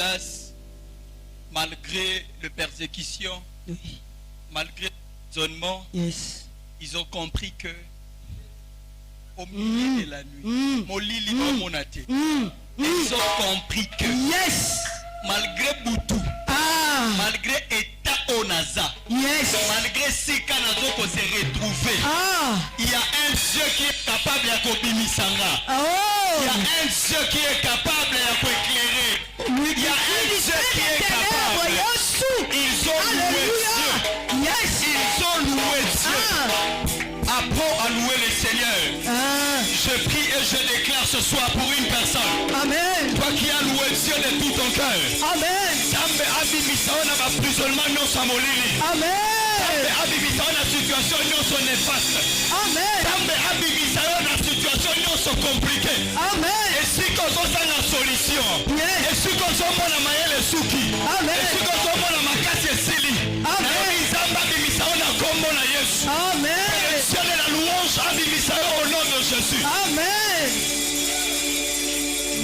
grâce, malgré les persécutions, Oui. malgré l'isolement, Yes. ils ont compris que au milieu de la nuit, Molili va monater. Ils ont compris que Yes. malgré Boutou, Ah. malgré État Onaza, Yes. malgré Sika Nazo qu'on s'est retrouvé, Ah. il y a un Dieu qui est capable de Kobimisanga. Oh. Il y a un Dieu qui est capable de éclairer. Il y a un Dieu qui est capable. Ils ont loué Dieu. Yes. Ils ont loué Dieu. Apprends à louer le Seigneur. Ah. Je prie et je déclare ce soir pour une personne. Amen. Toi qui as loué Dieu de tout ton cœur. Amen. Zambe abibisao na baprisonnement nyonso ya molili. Amen. Zambe abibisao na situation nyonso néfaste. Amen. Zambe abibisao na situation nyonso compliqué. Amen. Esika ozosala solution. Yes. Esika ozomona mayele suki. Amen. Esika ozomona makasi esili. Amen. Nayobi Nzambe abimisao na kombo na Yesu. Amen. Le ciel de la louange abimisao au nom de Jésus. Amen.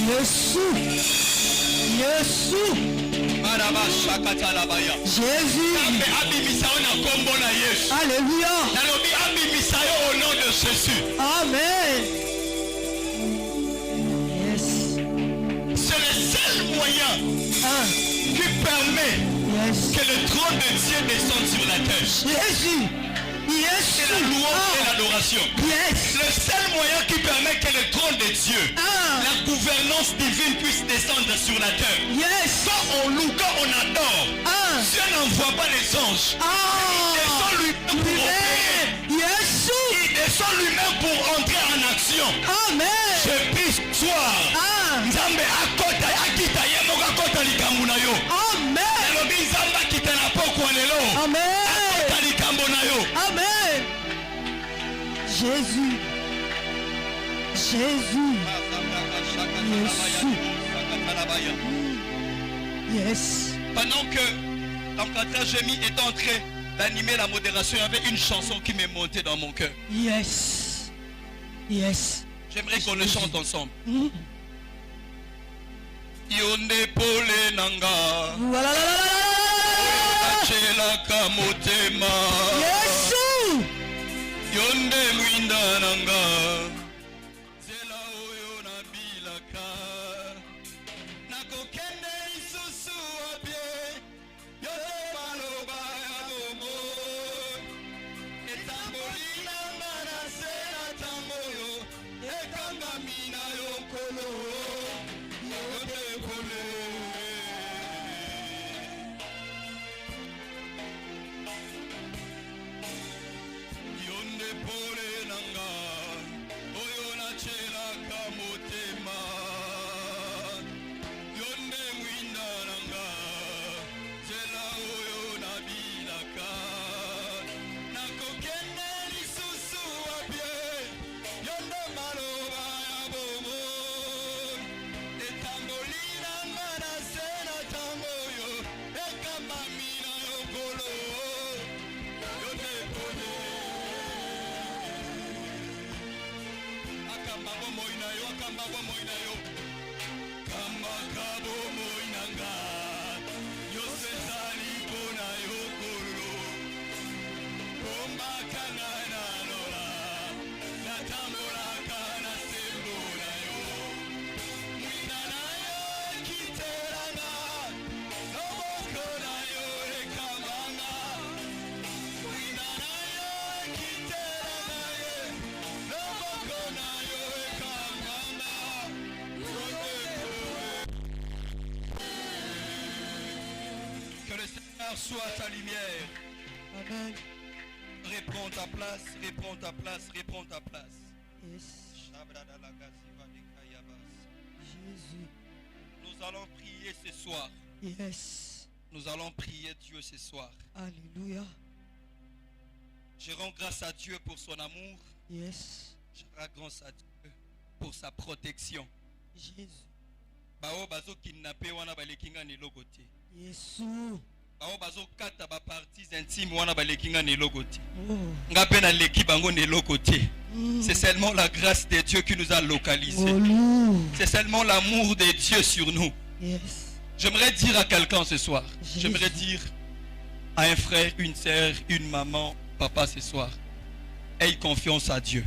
Jésus. Jésus. Maraba shakata labaya. Jésus. Zambe abimisao na kombo na Yesu. Alléluia. Nayobi abimisao au nom de Jésus. Amen. Yes. C'est le seul moyen Ah. qui permet Yes. que le trône de Dieu descende sur la terre. Jésus. C'est la Jésus. louange et Ah. l'adoration. Yes. Le seul moyen qui permet que le trône de Dieu, Ah. la gouvernance divine puisse descendre sur la terre. Yes. Quand on loue, quand on adore, Ah. Dieu n'envoie pas les anges. Il Ah. descend lui-même pour opérer. Jésus. Il descend lui-même pour entrer en action. Amen. Je prie ce soir. Ah. Nzambe akota akita ye moko akota likambo na yo. Amen. Nalobi Nzambe akita na pokwa lelo. Amen. Akota likambo na yo. Amen. Jésus. Jésus. Yes. Pendant que l'encadreur Jémi est en train d'animer la modération, il y avait une chanson qui m'est montée dans mon cœur. Yes. Yes. J'aimerais qu'on le chante ensemble. Mm. Yonde pole nanga, Voilà. achelaka motema. Jésus. Yonde mwinda nanga, zela oyo nabilaka. Nakokende lisusu abie, yonde maloba ya bomo. Etamboli nanga na se na tamboyo, ekangami na yo nkolo. Yonde pole. Yonde pole nanga, oyo nachelaka motema. Yonde mwinda nanga, zela oyo nabilaka. Nakokende lisusu abie, yonde maloba ya bomo. Etamboli nanga na se na tamboyo, ekambami na yo nkolo. Yonde pole. Akamba bomoi na yo, akamba bomoi na yo. Kamba kabo moi nanga, yose zali pona yo kolo. Komba kanga na lola, na tambola kana sembo na yo. Mwina na yo kiteranga, loboko na yo ekambanga. Mwina na yo kiteranga ye, loboko na yo ekambanga. Que le Seigneur soit ta lumière. Amen. Reprends ta place, reprends ta place, reprends ta place. Yes. Jésus. Nous allons prier ce soir. Yes. Nous allons prier Dieu ce soir. Alléluia. Je rends grâce à Dieu pour son amour. Yes. Je rends grâce à Dieu pour sa protection. Jésus. Bao bazo kidnappé wana balekinga ni logote. Yesu. Bao bazo kata ba parties intimes wana balekinga ni logote. Oh. Ngape na leki bango ni logote. C'est seulement la grâce de Dieu qui nous a localisés. Oh. C'est seulement l'amour de Dieu sur nous. Yes. J'aimerais dire à quelqu'un ce soir, Jésus. j'aimerais dire à un frère, une sœur, une maman, papa ce soir, aie confiance à Dieu.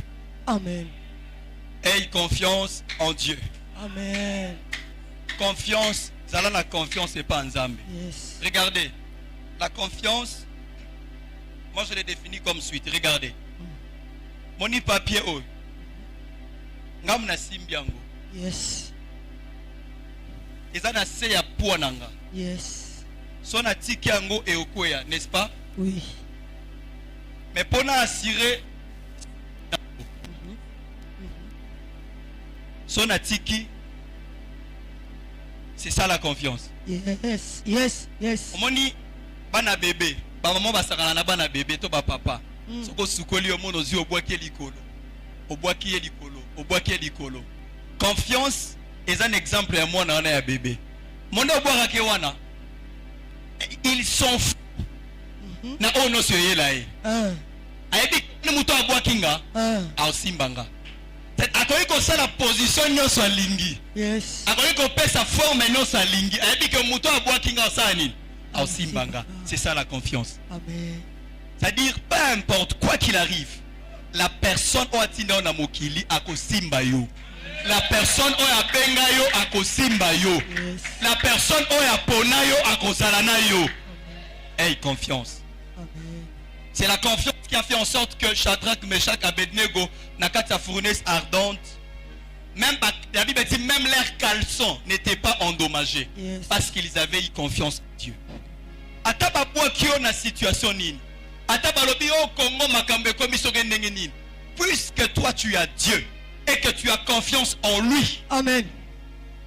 Amen. Aie confiance en Dieu. Amen. Confiance, Zala la confiance et pas en Zambé. Yes. Regardez, la confiance, moi je l'ai définie comme suite. Regardez. Mon papier, oh. Ngam na simbiango. Yes. Eza na se ya puananga. Yes. Son a tiki yango et okoya, n'est-ce pas? Oui. Mais pour assurer, son a tiki, c'est ça la confiance. Yes. Yes. Yes. Omoni bana bébé, ba maman ba sakana na bana bébé to ba papa. Soko sukoli omono zi obwaki likolo. Obwaki likolo, obwaki likolo. Confiance est un exemple à moi na ya bébé. Mon obwaka ke wana. Ils sont fous. Na ono se yela e. Ayebi ni muto abwaki nga. Ausimbanga. Akoki kosala position nyonso alingi. Yes. Akoki kopesa forme nyonso alingi. Ayebi ke muto abwaki nga osala nini? Ausimbanga. C'est ça la confiance. Amen. C'est-à-dire, peu importe quoi qu'il arrive, la personne au atinda na mokili akosimba yo. La personne au abenga yo akosimba yo. Yes. La personne au apona yo akozalana yo. Aie confiance. Amen. C'est la confiance qui a fait en sorte que Shadrach, Meshach, Abednego, dans sa fournaise ardente, même la Bible dit même leurs caleçons n'étaient pas endommagés. Yes. Parce qu'ils avaient eu confiance en Dieu. Ataba bwakio na situation nini. Ataba lobi o Congo makambe komiso gendenge nini. Puisque toi tu as Dieu et que tu as confiance en lui. Amen.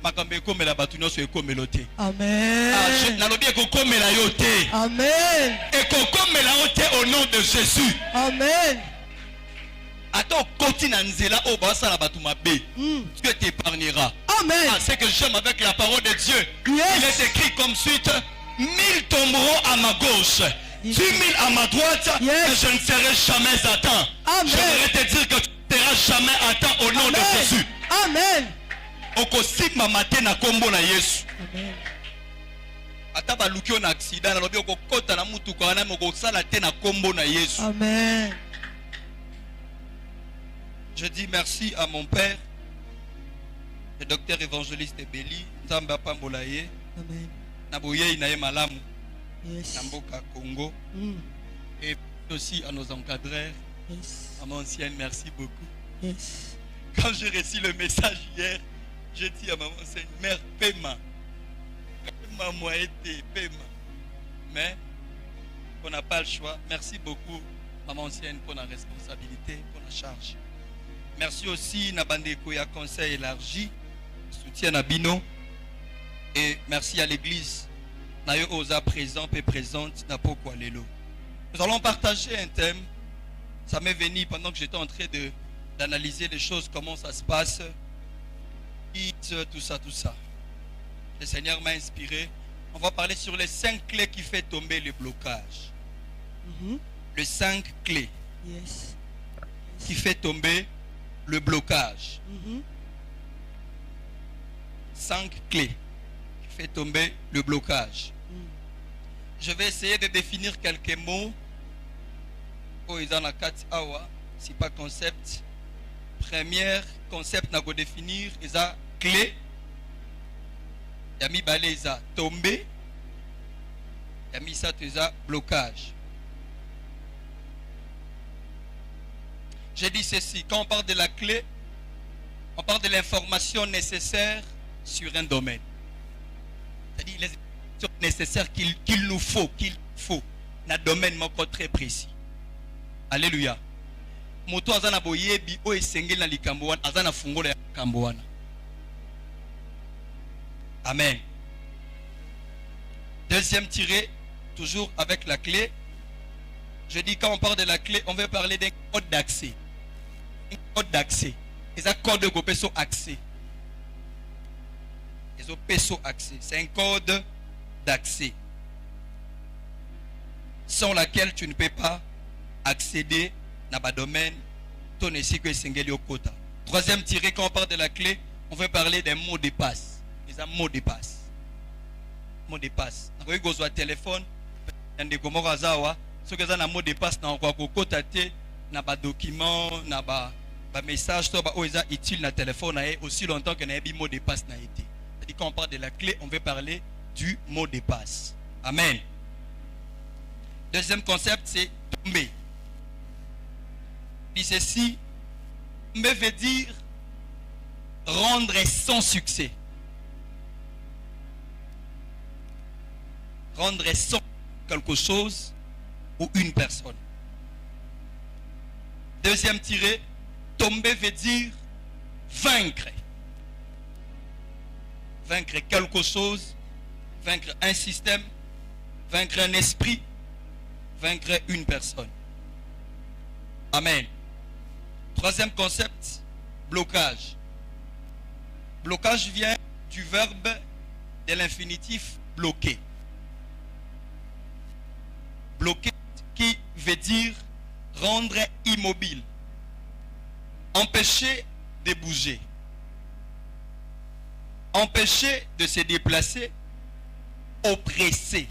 Makambe komela batu nyonso ekomelote. Amen. Na lobi ekokomela yo te. Amen. Ekokomela yo te au nom de Jésus. Amen. Attends, continue na nzela o basa la batu mabe. Dieu t'épargnera. Amen. Ah, c'est que j'aime avec la parole de Dieu. Yes. Il est écrit comme suite: 1000 tomberont à ma gauche, 10 000 à ma droite, Yes. et je ne serai jamais atteint. Amen. J'aimerais te dire que tu ne seras jamais atteint au nom de Jésus. Amen. Okosima matin na kombo na Yesu. Amen. Ata baluki on accident na lobi okokota na mutuka wana mokosala te na kombo na Yesu. Amen. Je dis merci à mon père, le docteur évangéliste Ebeli, Nzamba Pambolaye, Amen. Naboye Inaye Malamu, Yes. Namboka Congo, et aussi à nos encadreurs, Yes. à mon ancienne, merci beaucoup. Yes. Quand j'ai reçu le message hier, j'ai dit à maman, c'est mère, paiement. Paiement, moi, été, paiement. Mais, on n'a pas le choix. Merci beaucoup, maman ancienne, pour la responsabilité, pour la charge. Merci aussi, Nabandeko, ya conseil élargi, soutien à Bino. Et merci à l'église, Nayo Oza présent et présente, Napokwa Lelo. Nous allons partager un thème. Ça m'est venu pendant que j'étais en train d'analyser les choses, comment ça se passe, tout ça, tout ça. Le Seigneur m'a inspiré. On va parler sur les 5 clés qui font tomber le blocage. Les 5 clés Yes. qui font tomber le blocage. 5 clés qui font tomber le blocage. Je vais essayer de définir quelques mots. Oh, ils en ont 4 awa. C'est pas concept. Premier concept n'a qu'à définir, ils ont clé. Yami balé, ils ont tombé. Yami ça, ils ont blocage. J'ai dit ceci, quand on parle de la clé, on parle de l'information nécessaire sur un domaine. C'est-à-dire les informations nécessaires qu'il nous faut, dans un domaine très précis. Alléluia. Moto azana boyebi o esengeli na likambo wana azana fungola ya likambo wana. Amen. Deuxième tiré, toujours avec la clé. Je dis quand on parle de la clé, on veut parler d'un code d'accès. Un code d'accès. Et un code de peso accès. Les peso accès. C'est un code d'accès sans laquelle tu ne peux pas accéder dans le domaine ton que sengeli okota. Troisième tiré, quand on parle de la clé, on veut parler d'un mot de passe. Les mots de passe. mot de passe. Nakoki kozwa téléphone ndeko moko azawa soki eza na mot de passe na kokota te na ba document na ba message to ba oyo eza utile na téléphone na ye aussi longtemps que na yebi mot de passe na été. C'est-à-dire quand on parle de la clé, on veut parler du mot de passe. Amen. Deuxième concept, c'est tomber. Dit ceci, tomber veut dire rendre sans succès. Rendre sans quelque chose ou une personne. Deuxième tiré, tomber veut dire vaincre. Vaincre quelque chose, vaincre un système, vaincre un esprit, vaincre une personne. Amen. Troisième concept, blocage. Blocage vient du verbe de l'infinitif bloquer. Bloquer qui veut dire rendre immobile, empêcher de bouger, empêcher de se déplacer, oppresser.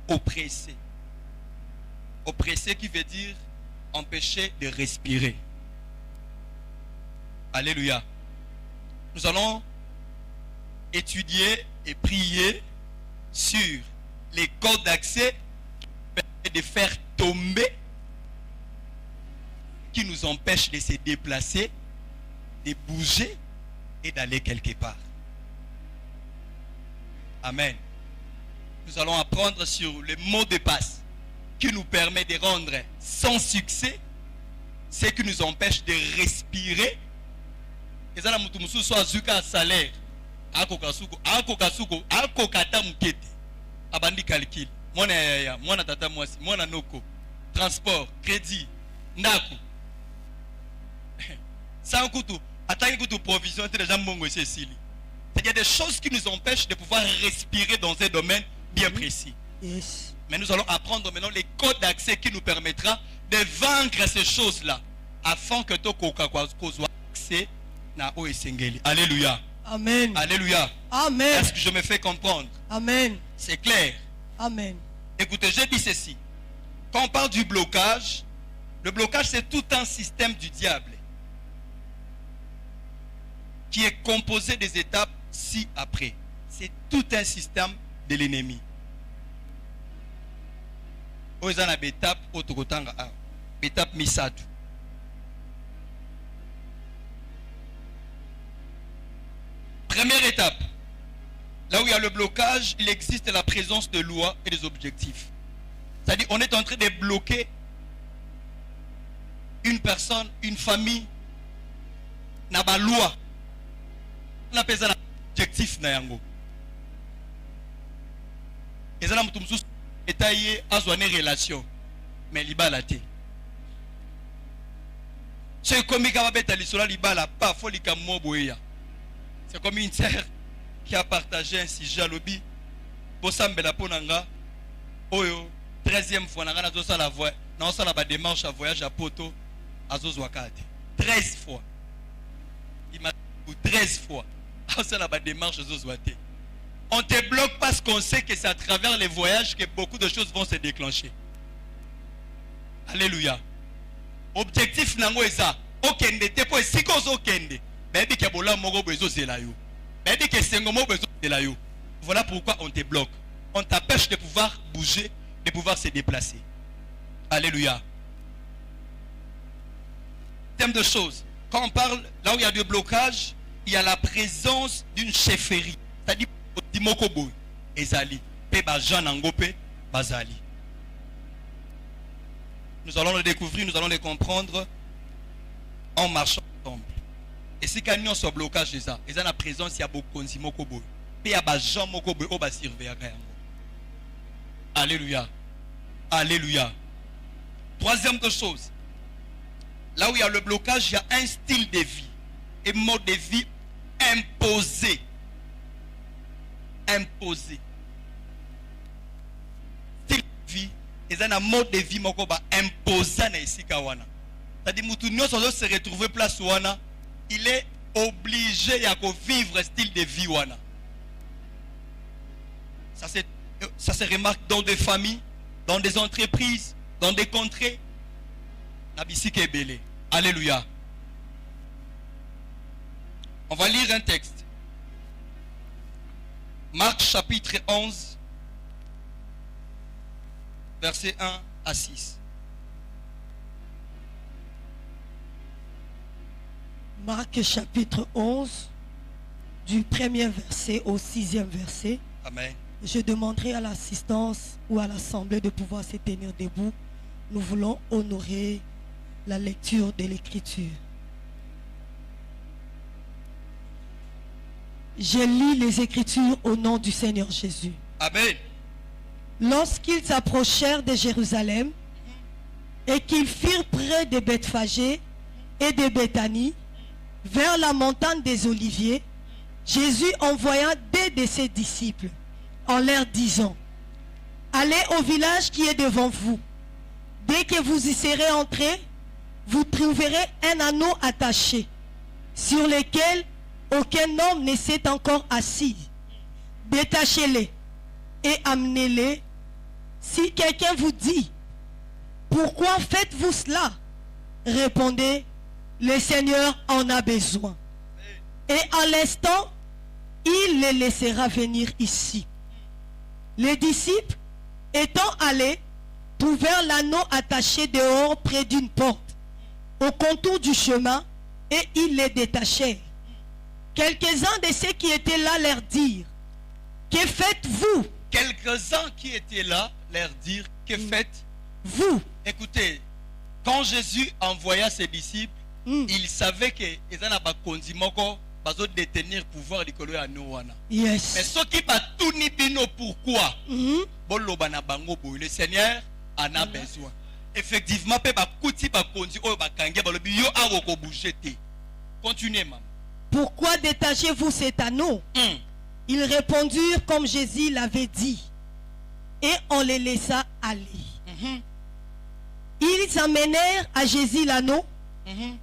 Oppresser. Oppresser qui veut dire empêcher de respirer. Alléluia. Nous allons étudier et prier sur les codes d'accès qui permettent de faire tomber, qui nous empêchent de se déplacer, de bouger et d'aller quelque part. Amen. Nous allons apprendre sur le mot de passe qui nous permet de rendre sans succès ce qui nous empêche de respirer. Et ça, nous soit zuka salaire, akokata mukete, abandi calcul, mwana tata mwasi, mwana noko, transport, crédit, ndaku. Sans kutu, attaque kutu provision, c'est déjà mongo Cécilie. Il y a des choses qui nous empêchent de pouvoir respirer dans un domaine bien précis. Yes. Mais nous allons apprendre maintenant les codes d'accès qui nous permettra de vaincre ces choses-là afin que tu aies accès à Oesengeli. Alléluia. Amen. Alléluia. Amen. Est-ce que je me fais comprendre? Amen. C'est clair. Amen. Écoutez, j'ai dit ceci. Quand on parle du blocage, le blocage c'est tout un système du diable qui est composé des étapes ci-après. C'est tout un système de l'ennemi. Ozana betap otokotanga a. Betap misatu. Première étape. Là où il y a le blocage, il existe la présence de lois et des objectifs. C'est-à-dire on est en train de bloquer une personne, une famille, n'a pas loi. On appelle ça l'objectif na yango. Et ça mutu mususu etaye azwane relation mais libala te. C'est comme quand beta lisola libala pas folika moboya. C'est comme une sœur qui a partagé un sujet lobby bosambela ponanga oyo 13e fois na ngana zosa la voix na osala ba démarche à voyage à Poto azozwa kate 13 fois. Il m'a 13 fois. On te bloque parce qu'on sait que c'est à travers les voyages que beaucoup de choses vont se déclencher. Alléluia. Objectif nango eza okende te po esiko zo okende. Bebi ke bola moko bezo zela yo. Bebi ke sengo moko bezo zela yo. Voilà pourquoi on te bloque. On t'empêche de pouvoir bouger, de pouvoir se déplacer. Alléluia. Thème de choses. Quand on parle là où il y a du blocage, il y a la présence d'une chefferie. C'est-à-dire, Timokobo, Ezali, Peba Jean Angope, Bazali. Nous allons le découvrir, nous allons le comprendre en marchant ensemble. Et si quand nous sommes blocage, il y a la présence, il y a beaucoup de Timokobo. Il y a Jean Mokobo, il y a servir. Alléluia. Alléluia. Troisième chose. Là où il y a le blocage, il y a un style de vie. Et mode de vie imposé. Imposé. Style de vie. Et un mode de vie imposé na isika wana. C'est-à-dire mutu nyoso se retrouver place wana, il est obligé de vivre style de vie wana. Ça se remarque dans des familles, dans des entreprises, dans des contrées. Nabisike Ebele. Alléluia. On va lire un texte. Marc chapitre 11, versets 1 à 6. Marc chapitre 11, du 1er verset au 6e verset. Amen. Je demanderai à l'assistance ou à l'assemblée de pouvoir se tenir debout. Nous voulons honorer la lecture de l'écriture. Je lis les Écritures au nom du Seigneur Jésus. Amen. Lorsqu'ils approchèrent de Jérusalem et qu'ils firent près de Bethphagée et de Béthanie, vers la montagne des Oliviers, Jésus envoya deux de ses disciples en leur disant: allez au village qui est devant vous. Dès que vous y serez entrés, vous trouverez un anneau attaché sur lequel aucun homme ne s'est encore assis. Détachez-les et amenez-les. Si quelqu'un vous dit: pourquoi faites-vous cela? Répondez: le Seigneur en a besoin. Et à l'instant, il les laissera venir ici. Les disciples, étant allés, trouvèrent l'anneau attaché dehors près d'une porte, au contour du chemin, et ils les détachèrent. Quelques-uns de ceux qui étaient là leur dirent: que faites-vous? Quelques-uns qui étaient là leur dirent: que faites-vous? Écoutez, quand Jésus envoya ses disciples, il savait que les gens n'avaient détenir pouvoir de Noana. Yes. Mais ce qui va tout nibino, pourquoi? Le Seigneur en a besoin. Effectivement, continuez, maman. Pourquoi détachez-vous cet anneau? Ils répondirent comme Jésus l'avait dit, et on les laissa aller. Ils amenèrent à Jésus l'anneau,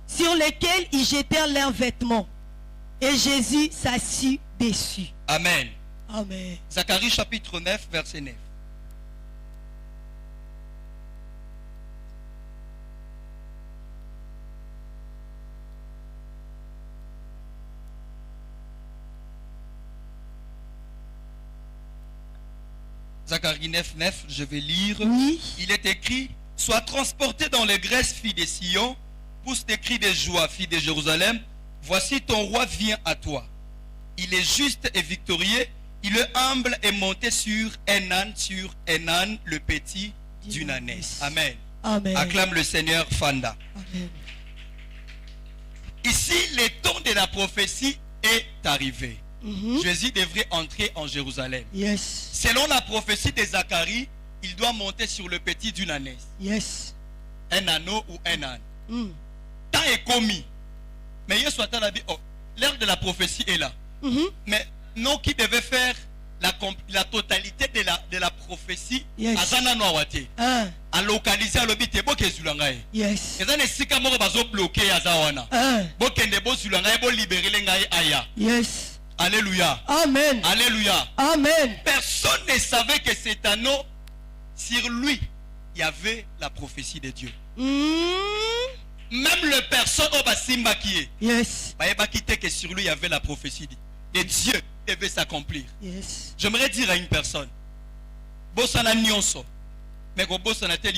sur lequel ils jetèrent leurs vêtements, et Jésus s'assit dessus. Amen. Amen. Zacharie chapitre 9, verset 9. Zacharie 9, 9, je vais lire. Oui. Il est écrit: sois transporté dans les graisses, fille de Sion, pousse des cris de joie, fille de Jérusalem. Voici ton roi vient à toi. Il est juste et victorieux. Il est humble et monté sur un âne, le petit d'une ânesse. Amen. Amen. Acclame le Seigneur, Fanda. Amen. Ici, le temps de la prophétie est arrivé. Jésus devrait entrer en Jérusalem. Yes. Selon la prophétie de Zacharie, il doit monter sur le petit d'une ânesse. Yes. Un anneau ou un âne. Temps est commis. Mais hier soir, l'heure de la prophétie est là. Mais nous qui devait faire la totalité de la prophétie, yes. À localiser à l'obité, yes. Yes. Alléluia. Amen. Alléluia. Amen. Personne ne savait que cet anneau, sur lui, il y avait la prophétie de Dieu. Même le personne au Basimba qui est. Yes. Que sur lui, il y avait la prophétie de Dieu devait s'accomplir. Yes. J'aimerais dire à une personne: Bossana Nyonso. Mais Bossana tel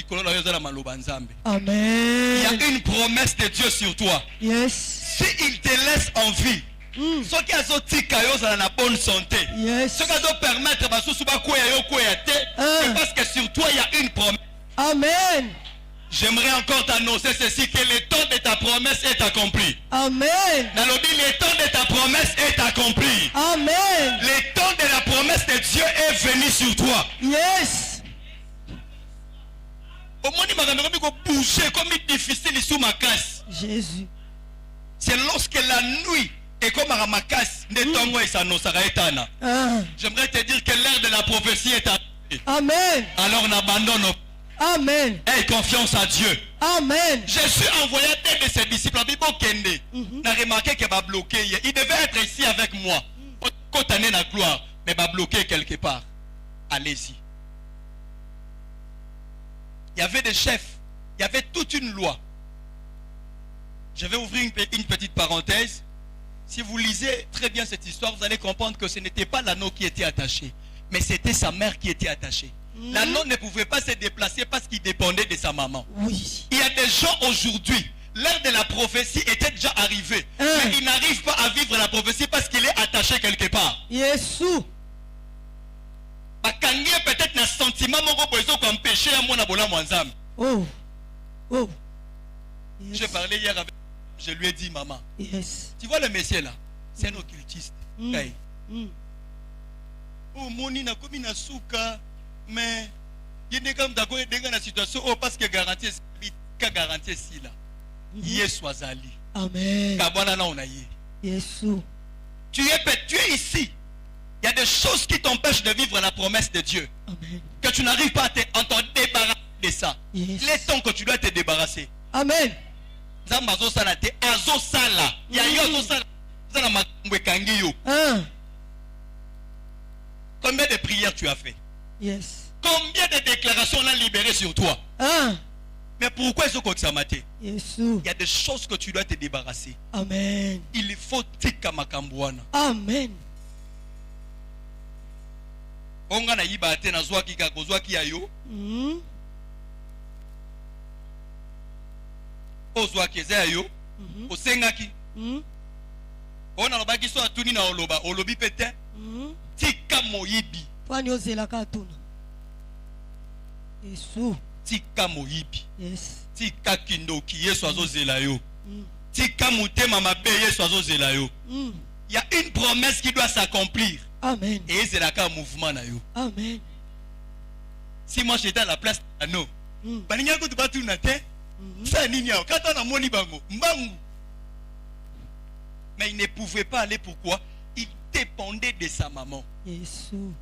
Amen. Il y a une promesse de Dieu sur toi. Yes. S'il te laisse en vie, ceux qui ont la bonne santé, yes. ceux qui ont permettre parce que sur toi il y a une promesse. Amen. J'aimerais encore t'annoncer ceci, que le temps de ta promesse est accompli. Amen. Nalobi, le temps de ta promesse est accompli. Amen. Le temps de la promesse de Dieu est venu sur toi. Yes. Au moins, il m'a bouger comme difficile sous ma casse. Jésus. C'est lorsque la nuit est comme à ma casse, j'aimerais te dire que l'heure de la prophétie est arrivée. Amen. Alors n'abandonne pas. Amen. Aie confiance à Dieu. Amen. Jésus a envoyé un de ses disciples. Il a remarqué qu'il va bloquer. Il devait être ici avec moi. Côté la gloire, mais va bloquer quelque part. allez-y. Il y avait des chefs, il y avait toute une loi. Je vais ouvrir une petite parenthèse. Si vous lisez très bien cette histoire, vous allez comprendre que ce n'était pas l'anneau qui était attaché, mais c'était sa mère qui était attachée. L'anneau ne pouvait pas se déplacer parce qu'il dépendait de sa maman. Oui. Il y a des gens aujourd'hui, l'heure de la prophétie était déjà arrivée, mais ils n'arrivent pas à vivre la prophétie parce qu'il est attaché quelque part. Yesu. Bakangi peut-être un sentiment comme péché à mon abola mwanzam. Oh. Oh. J'ai parlé hier avec, je lui ai dit, maman, Yes. tu vois le monsieur là, c'est un occultiste. Kai. Oh, moni na komi na souka, mais il y a une situation parce que garantie si là. Yesu azali. Amen. Kabwana na onaye. Yesu. Tu es ici. Il y a des choses qui t'empêchent de vivre la promesse de Dieu. Amen. Que tu n'arrives pas à t'en débarrasser de ça. Yes. Il est temps que tu dois te débarrasser. Amen. Zambazo sala te azo sala. Ya yo azo sala. Zala makambo kangi yo. Combien de prières tu as fait? Yes. Combien de déclarations on a libérées sur toi? Mais pourquoi est-ce que ça m'a été? Yesu. Il y a des choses que tu dois te débarrasser. Amen. Il faut tika makambuana. Amen. Onga na yiba te na zwaki ka kozwaki ya yo. Ozwaki za yo. Osengaki. Ona lobaki so atuni na oloba, olobi pete. Tika moyibi. Pani ozela katuna. Yesu. Tika moyibi. Yes. Tika kindoki Yesu azozela yo. Tika mutema mabe Yesu azozela yo. Il y a une promesse qui doit s'accomplir. Amen. Et c'est là qu'un mouvement na yo. Amen. Si moi j'étais à la place de nous, baninga ko tubatu na te. Ça nini yao quand on a moni bango, mbangu. Mais il ne pouvait pas aller, pourquoi? Il dépendait de sa maman. Yesu.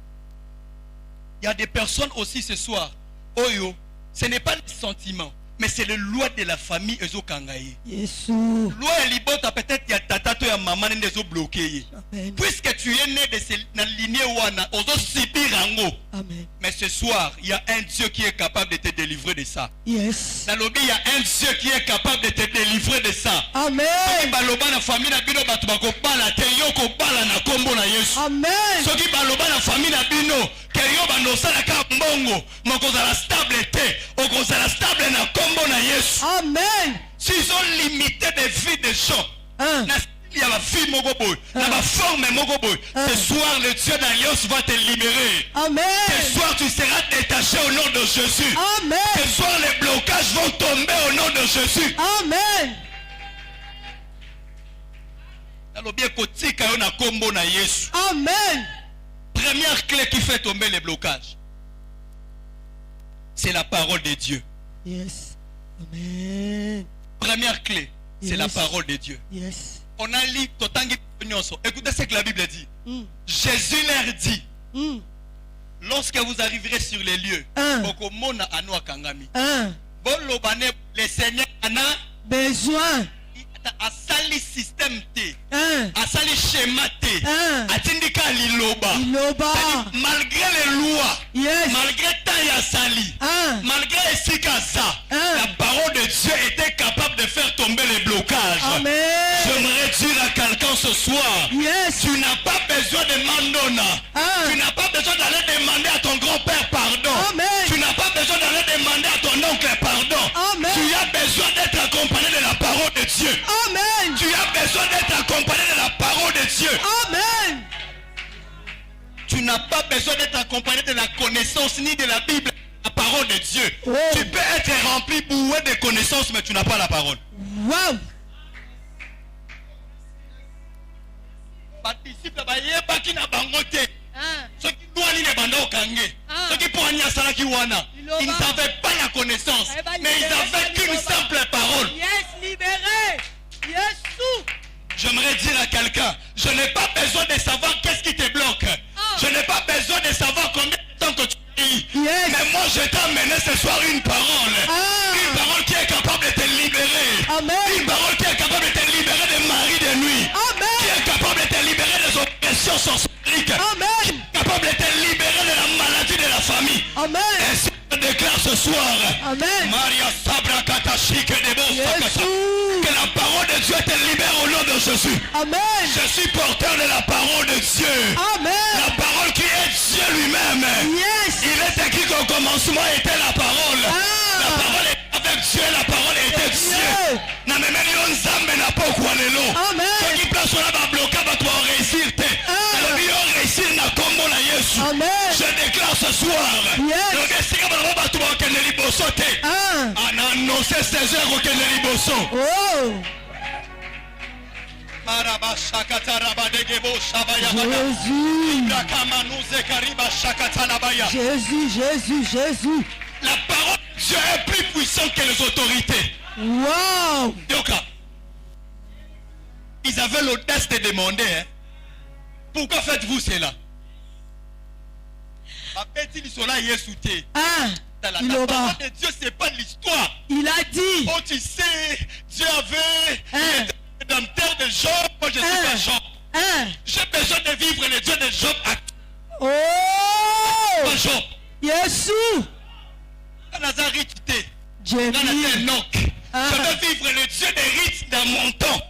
Il y a des personnes aussi ce soir. Oyo, ce n'est pas le sentiment, mais c'est le loi de la famille Ezo Kangaye. Yesu. Loi libota peut-être il y a tata to ya maman ndezo bloqué. Amen. Puisque tu es né de cette lignée wana, ozo sibirango. Amen. Mais ce soir, il y a un Dieu qui est capable de te délivrer de ça. Yes. Dans le il y a un Dieu qui est capable de te délivrer de ça. Amen. Baloba na famille na bino batu bako bala te yoko bala na kombo na Yesu. Amen. Soki baloba na famille na bino ke yo banosala ka mbongo mokozala stable te okozala stable na kombo na Yesu. Amen. S'ils ont limité des vies des gens, il y a la fille mogoboy, la forme mogoboy. Ce soir, le Dieu d'Alliance va te libérer. Amen. Ce soir, tu seras détaché au nom de Jésus. Amen. Ce soir, les blocages vont tomber au nom de Jésus. Amen. Amen. Première clé qui fait tomber les blocages, c'est la parole de Dieu. Yes. Amen. Première clé, c'est la parole de Dieu. Yes. On a lu Totangi Nyonso. Écoutez ce que la Bible dit. Jésus leur dit, lorsque vous arriverez sur les lieux, le Seigneur en a besoin. Asali système T, asali schéma T, atindika liloba. Malgré les lois, yes. malgré temps asali, malgré Esikaza, la parole de Dieu était capable de faire tomber les blocages. Amen. J'aimerais dire à quelqu'un ce soir, yes. Tu n'as pas besoin de mandona, tu n'as pas besoin d'aller demander à ton grand-père pardon. Amen. Tu n'as pas besoin d'aller demander à ton oncle pardon. Amen. Tu as besoin d'être accompagné de la parole de Dieu. Amen. Tu as besoin d'être accompagné de la parole de Dieu. Amen. Tu n'as pas besoin d'être accompagné de la connaissance ni de la Bible, la parole de Dieu. Oh. Tu peux être rempli bourré de connaissances, mais tu n'as pas la parole. Wow. Participe qui n'a pas ngoté. Ceux qui doivent les bandes au kangé. Ceux qui pourraient à Salaki Wana. Ils n'avaient pas la connaissance, mais ils n'avaient qu'une simple parole. Yes, libéré. Yes. J'aimerais dire à quelqu'un, je n'ai pas besoin de savoir qu'est-ce qui te bloque. Je n'ai pas besoin de savoir combien de temps que tu vis. Yes. Mais moi, je t'ai amené ce soir une parole. Une parole qui est capable de te libérer. Amen. Une parole qui est capable de te libérer des maris de nuit. Amen. Qui est capable de te libérer des oppressions sorcières. Amen. Qui est capable de te libérer de la maladie de Amen. Ainsi je déclare ce soir. Amen. Maria Sabra Katashike Debo Sakata. Jésus. Que la parole de Dieu te libère au nom de Jésus. Amen. Je suis porteur de la parole de Dieu. Amen. La parole qui est Dieu lui-même. Yes. Il est écrit qu'au commencement était la parole. La parole est avec Dieu, la parole était Dieu. Na memeli onzambe na pokwa lelo. Amen. Soki place on a ba bloqué ba toi réussir te. Le bio réussir na kombo na Yesu. Amen. Je déclare ce soir. Yes. Le gesika ba ba tu ba kende liboso te. Ana annoncé 16h au kende liboso. Oh. Maraba shakata rabadegebo shabaya. Jésus. Kama nuze kariba shakata nabaya. Jésus, Jésus, Jésus. La parole de Dieu est plus puissante que les autorités. Wow. Yoka. Ils avaient l'audace de demander, hein, pourquoi faites-vous cela? La parole de Dieu, c'est pas l'histoire. Il a dit. Oh, tu sais, Dieu avait dans la terre de Job. Moi, je suis pas Job. J'ai besoin de vivre le Dieu de Job. Oh. Job. Jésus. Je veux vivre le Dieu des rites dans mon temps.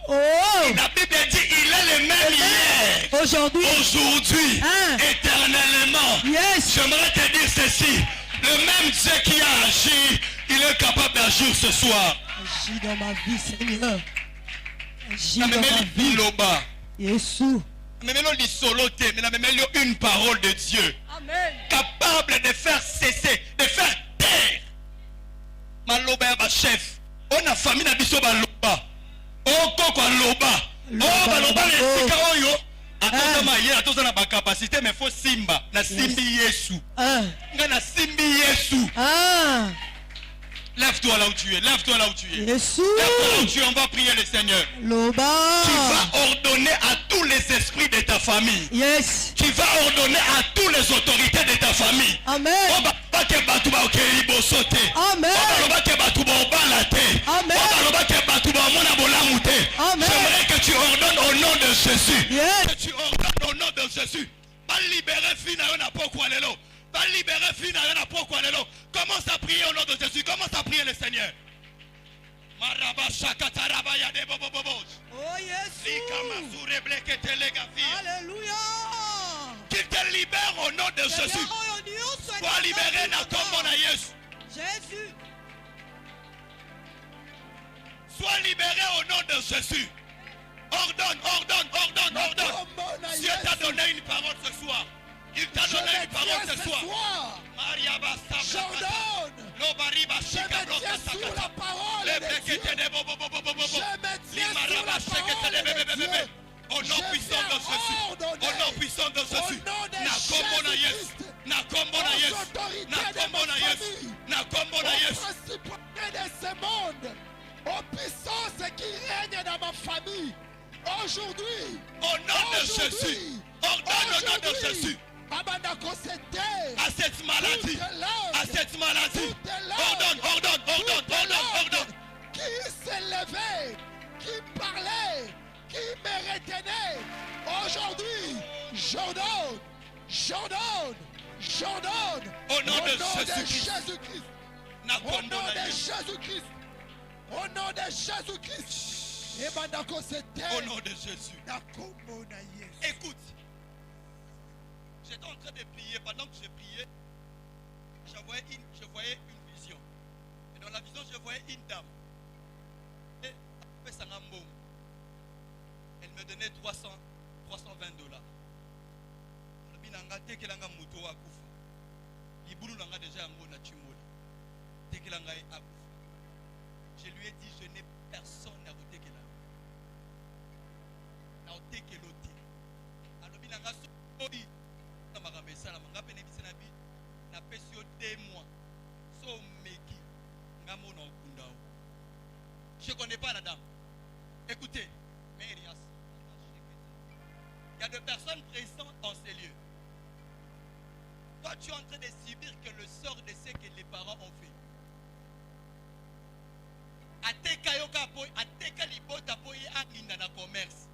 La Bible dit il est le même hier, aujourd'hui, éternellement. Yes. J'aimerais te dire ceci. Le même Dieu qui a agi, il est capable d'agir ce soir. Agis dans ma vie, Seigneur. Agis dans ma vie. Jésus. Une parole de Dieu. Amen. Capable de faire cesser, de faire taire. Maloba ya chef. On a famille na biso ba loba. O koko loba. O ba loba le sika oyo. Atozama ye atozana ba capacité mais faut simba na simbi Yesu. Nga na simbi Yesu. Lève-toi là où tu es, lève-toi là où tu es. Jésus. Lève-toi là où tu es, on va prier le Seigneur. Loba. Tu vas ordonner à tous les esprits de ta famille. Yes. Tu vas ordonner à toutes les autorités de ta famille. Amen. Amen. Amen. J'aimerais que tu ordonnes au nom de Jésus. Yes. Que tu ordonnes au nom de Jésus. Pas libérer fina na pokwa lelo. Pas libérer fina na pokwa lelo. Commence à prier au nom de Jésus. Commence à prier le Seigneur. Oh yes. Alléluia. Qu'il te libère au nom de Jésus. Sois libéré dans ton nom à Jésus. Jésus. Sois libéré au nom de Jésus. Ordonne, ordonne, ordonne, ordonne. Dieu t'a donné une parole ce soir. Il t'a donné une parole ce soir. J'ordonne. Je me tiens sous la parole de Dieu. Je me tiens sous la parole de Dieu. Au nom puissant de Jésus. Au nom puissant de Jésus. Aux principautés de ce monde, aux puissances qui règnent dans ma famille, aujourd'hui, au nom de Jésus, ordonne au nom de Jésus. À cette maladie, ordonne, ordonne, ordonne, ordonne, ordonne. Qui s'est levé, qui parlait, qui me retenait, aujourd'hui, j'ordonne, j'ordonne, j'ordonne, au nom de Jésus-Christ, au nom de Jésus-Christ, au nom de Jésus-Christ, au nom de Jésus. Écoute, j'étais en train de prier. Pendant que je priais, je voyais une vision. Et dans la vision, je voyais une dame. Et elle me donnait 320 $. Je lui ai dit, je n'ai personne à vous téquer là. À vous téquer l'autre. Alors, il a dit, je ne connais pas la dame. Écoutez, il y a des personnes présentes en ces lieux. Toi, tu es en train de subir que le sort de ce que les parents ont fait. Ateka libota po ye alinda na commerce.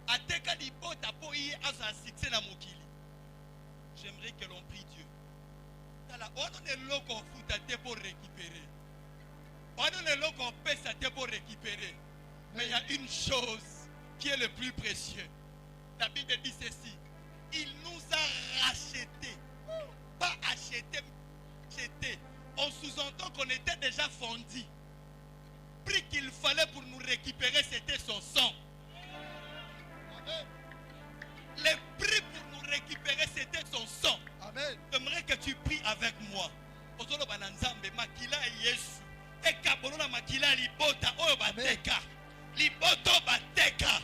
Ateka libota po ye asa succès na mokili. J'aimerais que l'on prie Dieu. Voilà, on est là qu'on fout à terre pour récupérer. On est là qu'on pèse à terre pour récupérer. Mais il y a une chose qui est le plus précieux. La Bible dit ceci. Il nous a rachetés. Pas achetés, mais achetés. On sous-entend qu'on était déjà fondus. Le prix qu'il fallait pour nous récupérer, c'était son sang. Le prix pour nous récupérer, c'était son sang. Amen. J'aimerais que tu pries avec moi. Ozolo bananzambe makila Yesu. Ekabono makila libota oyo bateka. Liboto bateka.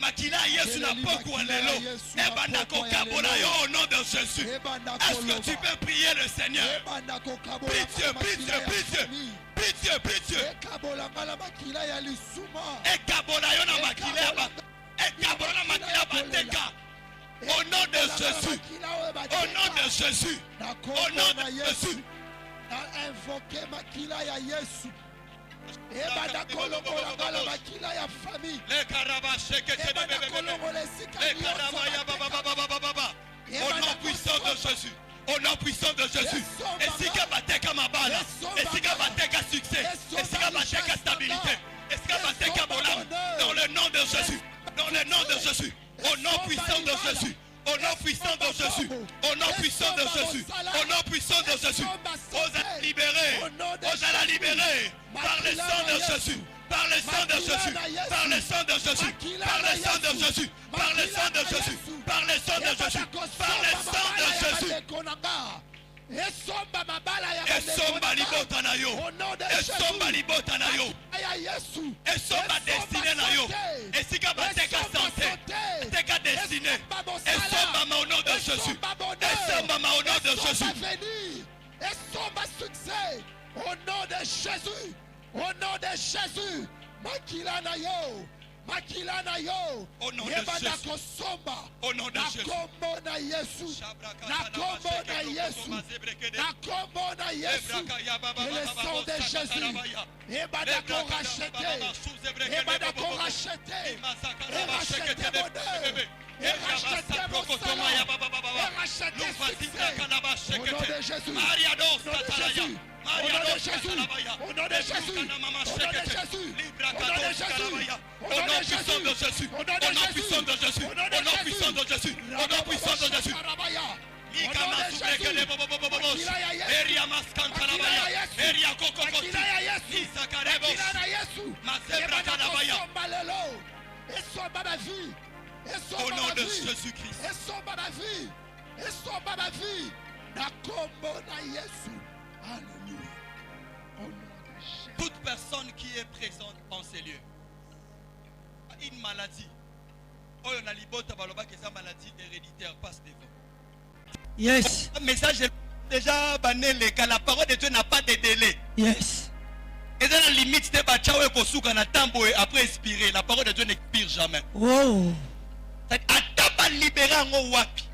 Makila Yesu na poko lelo. Ebanda kokabona yo au nom de Jésus. Est-ce que tu peux prier le Seigneur? Prie Dieu, prie Dieu, prie Dieu. Prie Dieu, prie Dieu. Ekabola ngala makila ya lisuma. Ekabona yo na makila ba. Ekabona makila bateka. Au nom de Jésus. Au nom de Jésus. Au nom de Jésus. Invoquer makila ya Yesu. Ebanda kolongola ngala makila ya famille. Les carabachés que tu Ebanda kolongola les carabaya baba. Au nom puissant de Jésus. Au nom puissant de Jésus. Et si que bateka mabala. Et si que bateka succès. Et si que bateka stabilité. Et si que bateka bolam. Dans le nom de Jésus. Dans le nom de Jésus. Au nom puissant de Jésus. Au nom puissant de Jésus. Au nom puissant de Jésus. Au nom puissant de Jésus. Ose libérer. Ose la libérer. Par le sang de Jésus. Par le sang de Jésus. Par le sang de Jésus. Par le sang de Jésus. Par le sang de Jésus. Par le sang de Jésus. Par le sang de Jésus. Esomba libota na yo. Esomba libota na yo. Esomba destiné na yo. Esika bateka santé. Teka destiné. Esomba au nom de Jésus. Esomba au nom de Jésus. Esomba succès. Au nom de Jésus. Au nom de Jésus. Makila na yo. Makila na yo. Au nom de Jésus. Au nom de Jésus. Nakombo na Yesu. Nakombo na Yesu. Nakombo na Yesu. Et le sang de Jésus. Ebadako racheté. Ebadako racheté. Et racheté bonheur. Et racheté mon salaire. Et racheté succès. Au nom de Jésus. Au nom de Jésus. Au nom de Jésus. Au nom de Jésus. Au nom de Jésus. Au nom de Jésus. Au nom puissant de Jésus. Au nom puissant de Jésus. Au nom puissant de Jésus. Au nom puissant de Jésus. Eria maskantalabaya. Eria kokokoti. Isakarebo. Mazebra kanabaya. Esomba ma vie. Au nom de Jésus-Christ. Esomba ma vie. Esomba ma vie. Nakombo na Yesu. Alléluia. Au nom de Jésus. Toute personne qui est présente en ces lieux a une maladie. Oh, on a libota baloba que sa maladie héréditaire passe devant. Yes. Un message est déjà banné car la parole de Dieu n'a pas de délai. Yes. Et dans la limite de Bachawe Kosuka na tambo et après expirer, la parole de Dieu n'expire jamais. Wow. Ataba libéré en wapi.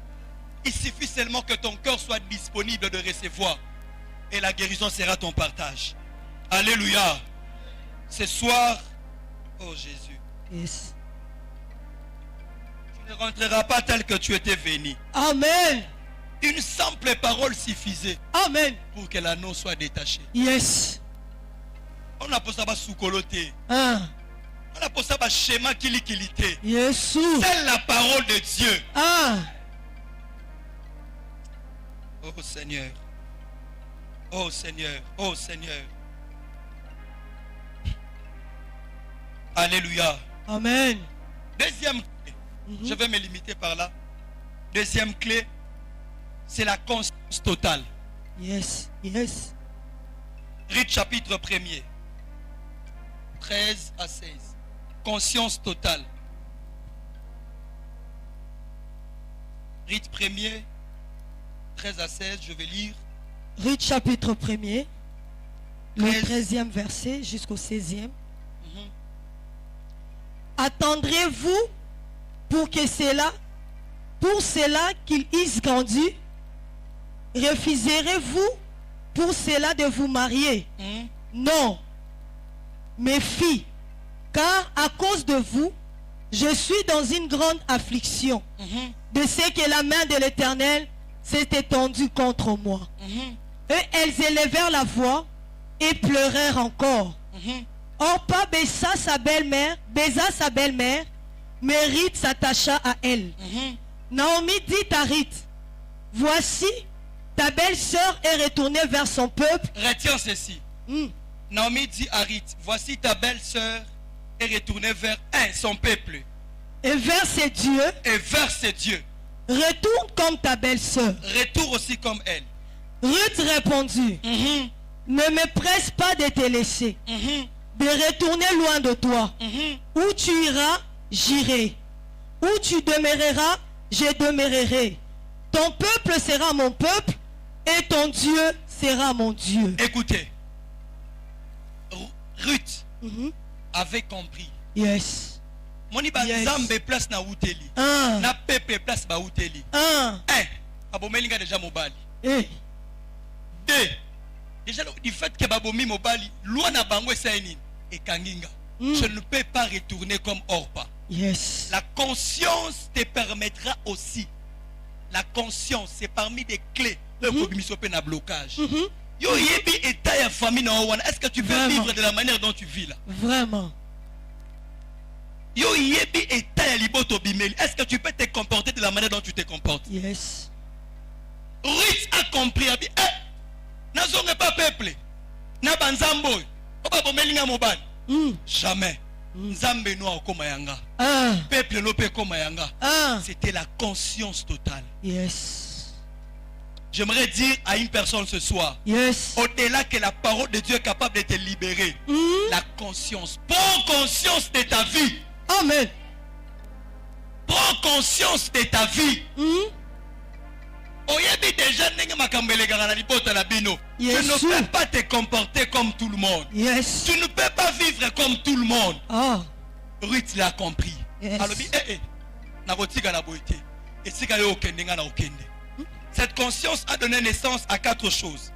Il suffit seulement que ton cœur soit disponible de recevoir et la guérison sera ton partage. Alléluia. Ce soir, oh Jésus, Yes. tu ne rentreras pas tel que tu étais venu. Amen. Une simple parole suffisait Amen. pour que l'anneau soit détaché. Yes. On a posé un sous-coloté. Ah. On a posé un schéma qui liquidité. Yesu. C'est la parole de Dieu. Ah. Oh Seigneur. Oh Seigneur. Oh Seigneur. Alléluia. Amen. Deuxième clé. Je vais me limiter par là. Deuxième clé, c'est la conscience totale. Yes. Yes. Rite chapitre 1er. 13 à 16. Conscience totale. Rite 1er. 13 à 16. Je vais lire. Rite chapitre 1er. Le 13. 13e verset jusqu'au 16e. Attendrez-vous pour cela qu'il ise grandi? Refuserez-vous pour cela de vous marier? Non, mes filles, car à cause de vous, je suis dans une grande affliction de ce que la main de l'Éternel s'est étendue contre moi. Et elles élevèrent la voix et pleurèrent encore. Orpa baisa sa belle-mère, mais Ruth s'attacha à elle. Naomi dit à Ruth, voici, ta belle-sœur est retournée vers son peuple. Retiens ceci. Naomi dit à Ruth, voici ta belle-sœur est retournée vers son peuple. Et vers ses dieux. Et vers ses dieux. Retourne comme ta belle-sœur. Retourne aussi comme elle. Ruth répondit, ne me presse pas de te laisser, de retourner loin de toi. Où tu iras, j'irai. Où tu demeureras, je demeurerai. Ton peuple sera mon peuple et ton Dieu sera mon Dieu. Écoutez, Ruth avait compris. Yes. Moni banzambe place na uteli. Na pepe place ba uteli. Abomelinga déjà mobali. Deux, déjà du fait que babomi mobali, loi na bango esaini et kanginga. Je ne peux pas retourner comme Orpa. Yes. La conscience te permettra aussi. La conscience, c'est parmi des clés de na blocage. Yo yebi état ya famille na wana. Est-ce que tu peux vivre de la manière dont tu vis là? Vraiment. Yo yebi état ya liboto bimeli. Est-ce que tu peux te comporter de la manière dont tu te comportes? Yes. Ruth a compris. Nazonge pas peuple. Na banzambo. Oba bomelinga mobali. Jamais. Nzambe no akoma yanga. Peuple no pe koma yanga. C'était la conscience totale. Yes. J'aimerais dire à une personne ce soir. Yes. Au-delà que la parole de Dieu est capable de te libérer. La conscience. Prends conscience de ta vie. Amen. Prends conscience de ta vie. Oyebi déjà nenge makambele gana libota na bino. Tu ne peux pas te comporter comme tout le monde. Yes. Tu ne peux pas vivre comme tout le monde. Ruth l'a compris. Yes. Alors na rotika na boité. Et si ka yo okende nga na okende. Cette conscience a donné naissance à 4 choses.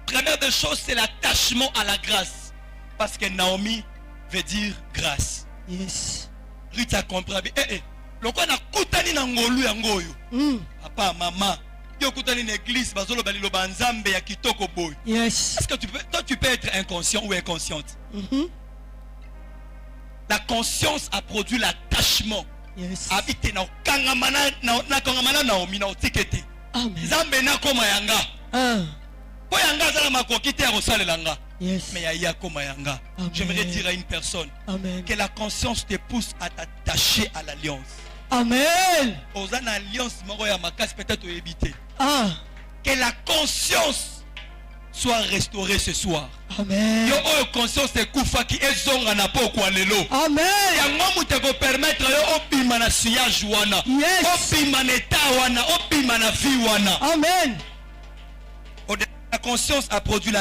Première des choses, c'est l'attachement à la grâce. Parce que Naomi veut dire grâce. Yes. Ruth a compris. Loko na kutani na ngolu ya ngoyo. Papa, maman, yo kutani na église, bazolo balilo banzambe ya kitoko boy. Yes. Est-ce que tu peux être inconscient ou inconsciente? La conscience a produit l'attachement. Yes. Habite na kangamana na kangamana Naomi na otikete. Amen. Zambe na koma yanga. Po yanga zala makoki te rosalelanga. Yes. Mais yaya koma yanga. J'aimerais dire à une personne que la conscience te pousse à t'attacher à l'alliance. Amen. Aux une alliance moro ya makas peut-être éviter. Que la conscience soit restaurée ce soir. Amen. Yo oyo conscience te kufa ki ezonga na poko lelo. Amen. Yango muté ko permettre yo opima na sillage wana. Yes. Opima na état wana, opima na vie wana. Amen. La conscience a produit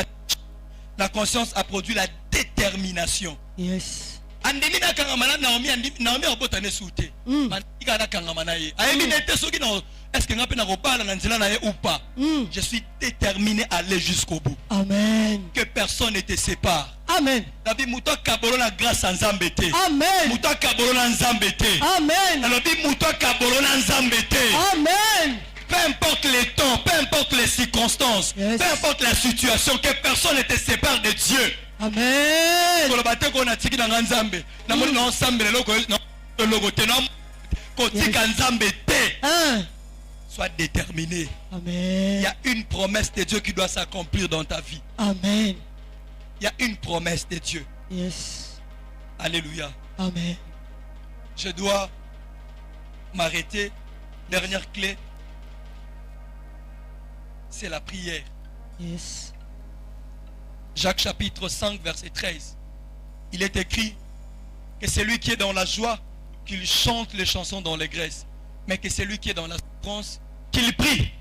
la conscience a produit la détermination. Yes. Andimi na kangamana Naomi Naomi obotane soute. Manika na kangamana ye. Ayemi nete soki na est-ce que ngape na robala na nzela na ye ou pas? Je suis déterminé à aller jusqu'au bout. Amen. Que personne ne te sépare. Amen. Nabi muto kabolo na grâce en Zambete. Amen. Muto kabolo na Zambete. Amen. Nabi muto kabolo na Zambete. Amen. Peu importe les temps, peu importe les circonstances, Yes. peu importe la situation, que personne ne te sépare de Dieu. Amen. Sois déterminé. Amen. Il y a une promesse de Dieu qui doit s'accomplir dans ta vie. Amen. Il y a une promesse de Dieu. Yes. Alléluia. Amen. Je dois m'arrêter. Dernière clé, c'est la prière. Yes. Jacques chapitre 5 verset 13. Il est écrit que celui qui est dans la joie, qu'il chante les chansons dans l'allégresse, mais que celui qui est dans la souffrance, qu'il prie.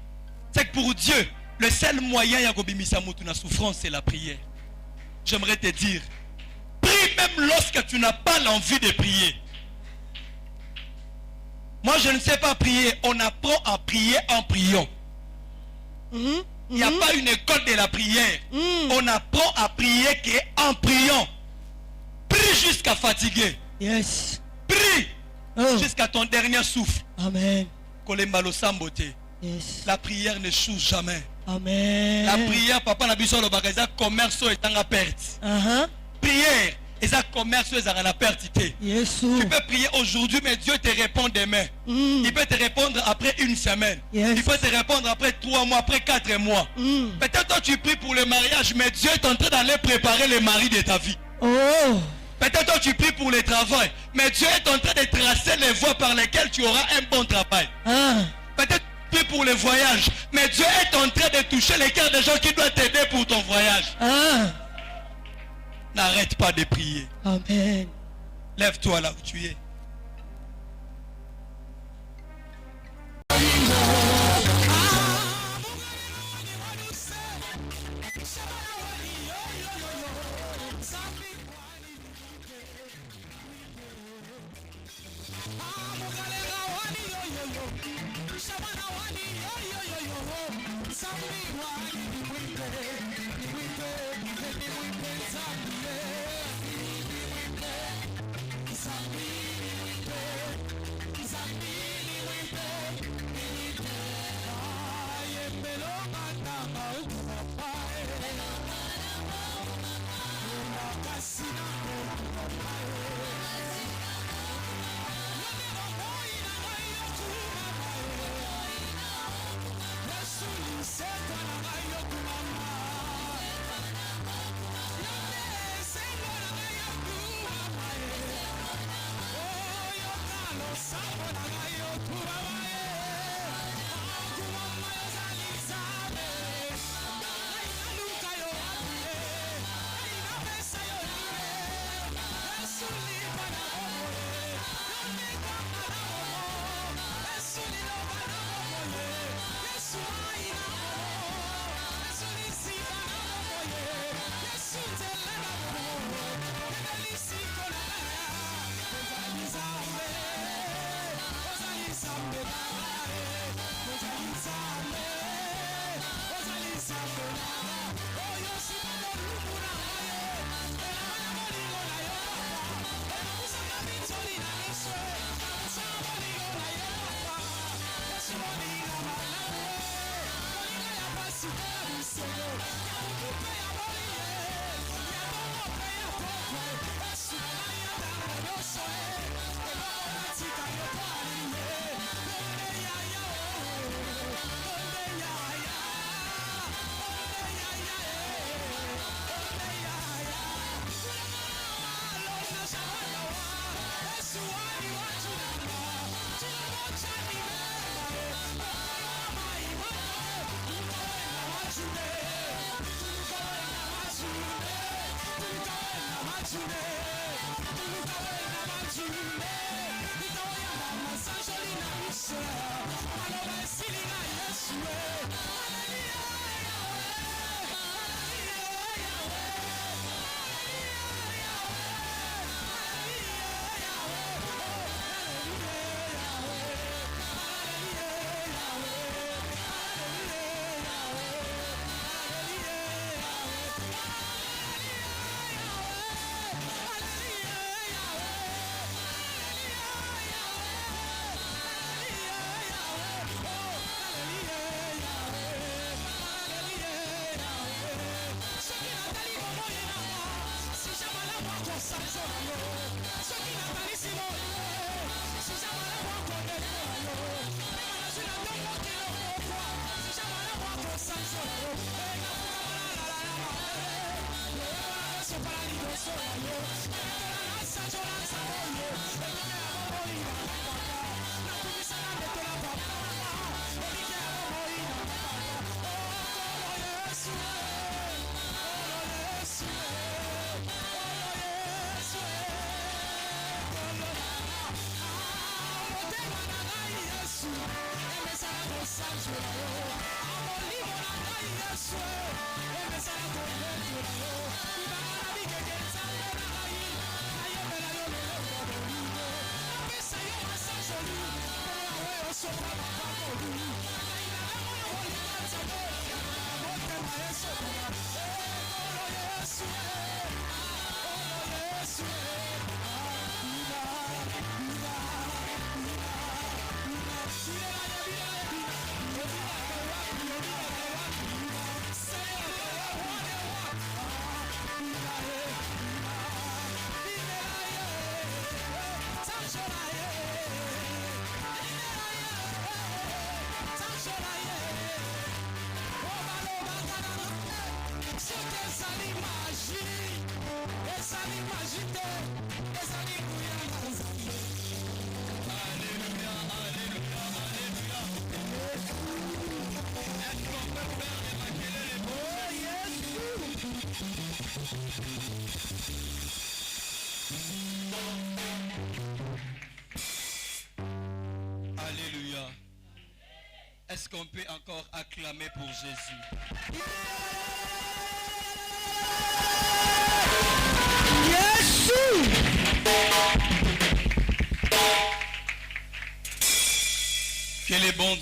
C'est que pour Dieu, le seul moyen de la souffrance, c'est la prière. J'aimerais te dire, prie même lorsque tu n'as pas l'envie de prier. Moi, je ne sais pas prier. On apprend à prier en priant. Il n'y a pas une école de la prière. On apprend à prier qu'en priant. Prie jusqu'à fatiguer. Yes. Prie. Oh. jusqu'à ton dernier souffle. Amen. Kolembalo sambote. Yes. La prière ne choue jamais. Amen. La prière, papa n'a besoin de bagager commerce est en perte. Uh-huh. Prière, et ça commerce est en perte. Yes. Tu peux prier aujourd'hui, mais Dieu te répond demain. Mm. Il peut te répondre après une semaine. Yes. Il peut te répondre après 3 mois, après 4 mois. Mm. Peut-être toi tu pries pour le mariage, mais Dieu est en train d'aller préparer le mari de ta vie. Oh. Peut-être toi tu pries pour le travail, mais Dieu est en train de tracer les voies par lesquelles tu auras un bon travail. Ah. Peut-être tu pries pour le voyage, mais Dieu est en train de toucher les cœurs des gens qui doivent t'aider pour ton voyage. Ah. N'arrête pas de prier. Amen. Lève-toi là où tu es. Est-ce qu'on peut encore acclamer pour Jésus? Jésus! Que le bon Dieu